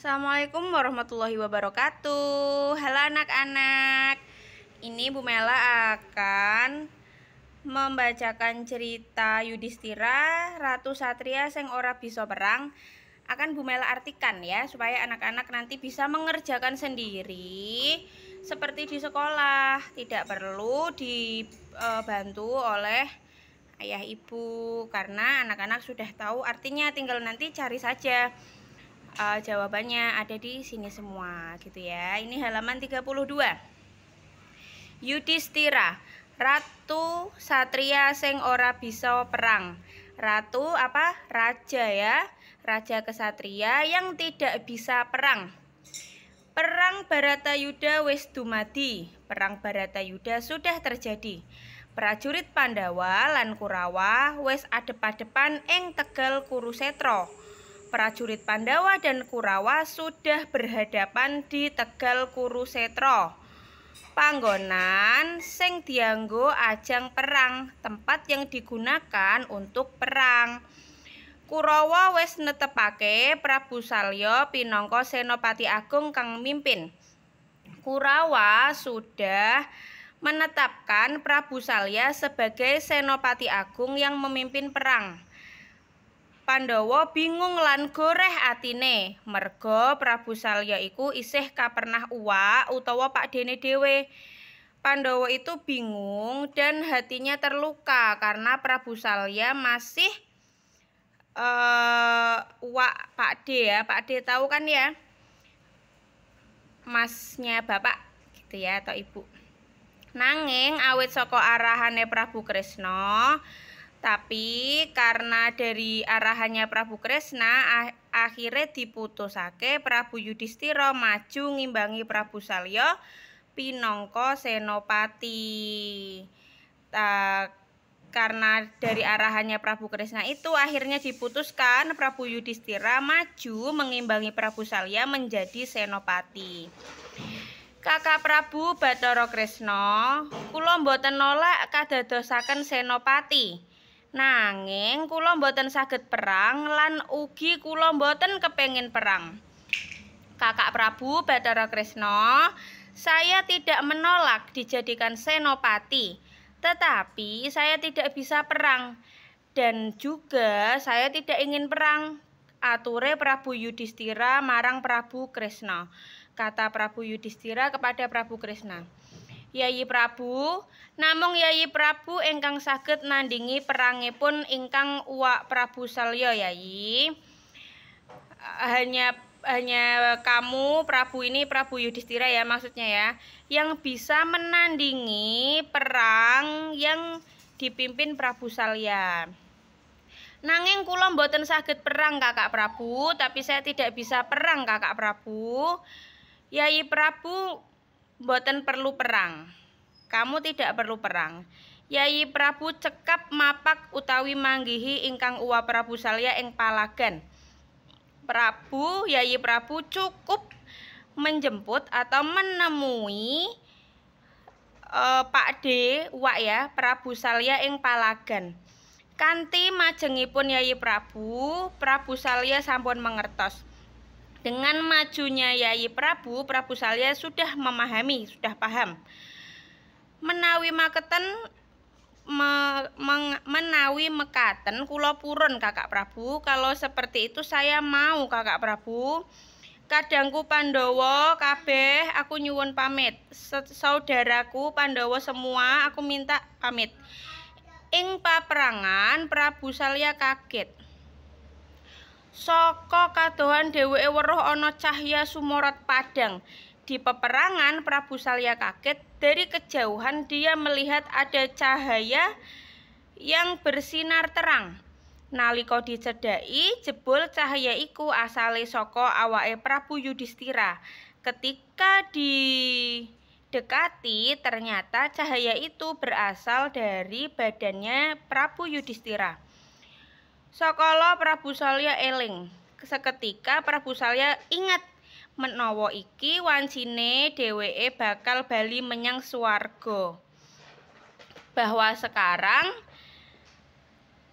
Assalamualaikum warahmatullahi wabarakatuh. Halo anak-anak. Ini Bu Mela akan membacakan cerita Yudhistira, Ratu Satria sing ora bisa perang. Akan Bu Mela artikan ya, supaya anak-anak nanti bisa mengerjakan sendiri seperti di sekolah. Tidak perlu dibantu oleh ayah ibu, karena anak-anak sudah tahu artinya, tinggal nanti cari saja. Jawabannya ada di sini semua gitu ya. Ini halaman 32. Yudhistira, Ratu Satria sing ora bisa perang. Ratu apa? Raja ya. Raja kesatria yang tidak bisa perang. Perang Baratayuda wis dumadi. Perang Baratayuda sudah terjadi. Prajurit Pandawa lan Kurawa wis adep-adepan ing tegal Kurusetra. Prajurit Pandawa dan Kurawa sudah berhadapan di tegal Kurusetra. Panggonan sing dianggo ajang perang, tempat yang digunakan untuk perang. Kurawa wis netepake Prabu Salya pinangka senopati agung kang mimpin. Kurawa sudah menetapkan Prabu Salya sebagai senopati agung yang memimpin perang. Pandhawa bingung lan goreh atine, merga Prabu Salya iku isih kapernah uwak utawa pakdene dhewe. Pandhawa itu bingung dan hatinya terluka karena Prabu Salya masih uwak pakde ya. Pakde tahu kan ya? Masnya bapak gitu ya, atau ibu. Nanging awit saka arahane Prabu Kresna, tapi karena dari arahannya Prabu Kresna akhirnya diputusake Prabu Yudhistira maju ngimbangi Prabu Salya pinangka senopati. Karena dari arahannya Prabu Kresna itu akhirnya diputuskan Prabu Yudhistira maju mengimbangi Prabu Salya menjadi senopati. Kakak Prabu Bathara Kresna, kula mboten nolak kadadosaken senopati. Nanging kula mboten saged perang lan ugi kula mboten kepengin perang. Kakak Prabu Bathara Kresna, saya tidak menolak dijadikan senopati, tetapi saya tidak bisa perang dan juga saya tidak ingin perang. Ature Prabu Yudhistira marang Prabu Kresna. Kata Prabu Yudhistira kepada Prabu Kresna, Yayi Prabu, namung Yayi Prabu ingkang saged nandingi perangipun ingkang uwak Prabu Salya, Yayi. Hanya kamu Prabu ini, Prabu Yudhistira ya maksudnya ya, yang bisa menandingi perang yang dipimpin Prabu Salya. Nanging kula mboten saged perang Kakak Prabu, tapi saya tidak bisa perang Kakak Prabu. Yayi Prabu mboten perlu perang. Kamu tidak perlu perang. Yayi Prabu cekap mapak utawi manggihi ingkang uwa Prabu Salya ing palagan. Yayi Prabu cukup menjemput atau menemui pakde uwak ya Prabu Salya ing palagan. Kanthi majengipun Yayi Prabu, Prabu Salya sampun mengertos. Dengan majunya Yayi Prabu, Prabu Salya sudah memahami, sudah paham. Menawi mekaten kula purun Kakak Prabu, kalau seperti itu saya mau Kakak Prabu. Kadangku Pandhawa kabeh aku nyuwun pamit. Saudaraku Pandhawa semua aku minta pamit. Ing paperangan Prabu Salya kaget. Saka kadohan dheweke weruh ana cahya sumorot padang. Di peperangan Prabu Salya kaget. Dari kejauhan dia melihat ada cahaya yang bersinar terang. Nalika dicedhaki, jebul cahaya iku asale saka awake Prabu Yudhistira. Ketika didekati, ternyata cahaya itu berasal dari badannya Prabu Yudhistira. Sakala Prabu Salya eling. Seketika Prabu Salya ingat menawa iki wancine dheweke bakal bali menyang swarga. Bahwa sekarang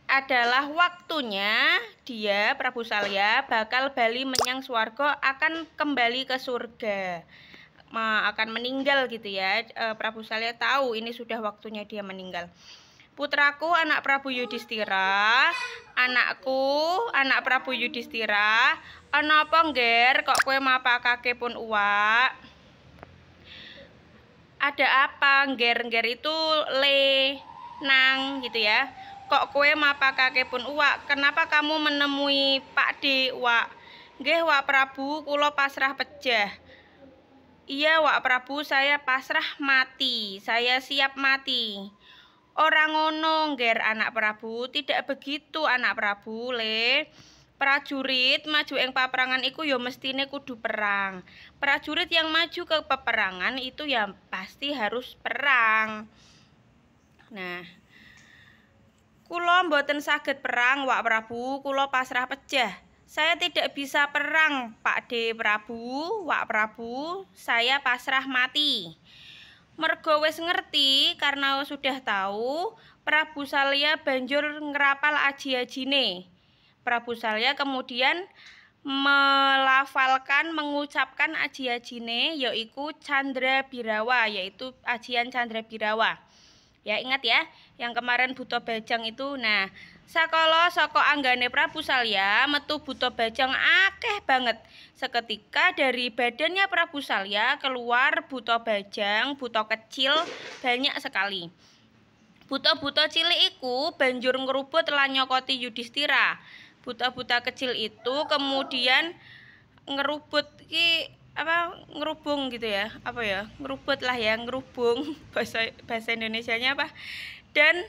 adalah waktunya dia Prabu Salya bakal bali menyang swarga, akan kembali ke surga, akan meninggal gitu ya. Prabu Salya tahu ini sudah waktunya dia meninggal. Putraku, anak Prabu Yudhistira, anakku, anak Prabu Yudhistira, ana apa ngger kok kowe mapakake pun uwak? Ada apa? Ngger-ngger itu le nang gitu ya. Kok kowe mapakake pun uwak? Kenapa kamu menemui Pak D, Wak? Nggih, Wak Prabu, kula pasrah pejah. Iya, Wak Prabu, saya pasrah mati. Saya siap mati. Orang ngono, ngger anak Prabu, tidak begitu anak Prabu, le. Prajurit maju ing paperangan iku ya mestine kudu perang. Prajurit yang maju ke peperangan itu ya pasti harus perang. Nah, kula mboten saged perang, Wak Prabu, kula pasrah pejah. Saya tidak bisa perang, Pak D Prabu, Wak Prabu, saya pasrah mati. Mergo wis ngerti karena sudah tahu, Prabu Salya banjur ngerapal aji-ajine. Prabu Salya kemudian melafalkan, mengucapkan aji-ajine yaitu Candra Birawa, yaitu ajian Candra Birawa. Ya ingat ya, yang kemarin Buta Bajang itu. Nah, sakala saka anggane Prabu Salya metu Buta Bajang akeh banget. Seketika dari badannya Prabu Salya keluar Buta Bajang, buta kecil banyak sekali. Buta-buta cilik iku banjur ngerubut lan nyokoti Yudhistira. Buta-buta kecil itu kemudian ngerubut ngerubung gitu ya, ngerubut lah ya, ngerubung bahasa Indonesianya apa, dan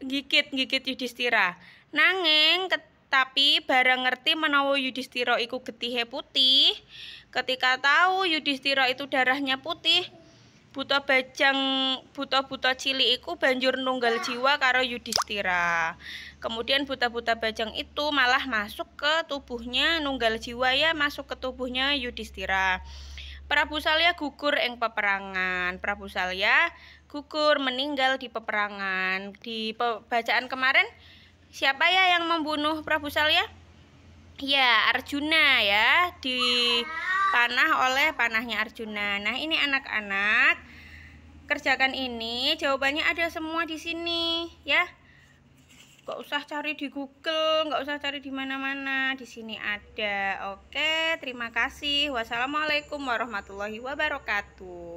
gigit Yudhistira. Nanging tapi barang ngerti menawa Yudhistira iku getihe putih, ketika tahu Yudhistira itu darahnya putih, buta cilik iku banjur nunggal jiwa karo Yudhistira. Kemudian buta bajang itu malah masuk ke tubuhnya, nunggal jiwa ya, masuk ke tubuhnya Yudhistira. Prabu Salya gugur ing peperangan. Prabu Salya gugur, meninggal di peperangan. Di bacaan kemarin siapa ya yang membunuh Prabu Salya? Ya, Arjuna ya, dipanah oleh panahnya Arjuna. Nah, ini anak-anak, kerjakan ini, jawabannya ada semua di sini ya. Gak usah cari di Google, gak usah cari di mana-mana, di sini ada. Oke, terima kasih. Wassalamualaikum warahmatullahi wabarakatuh.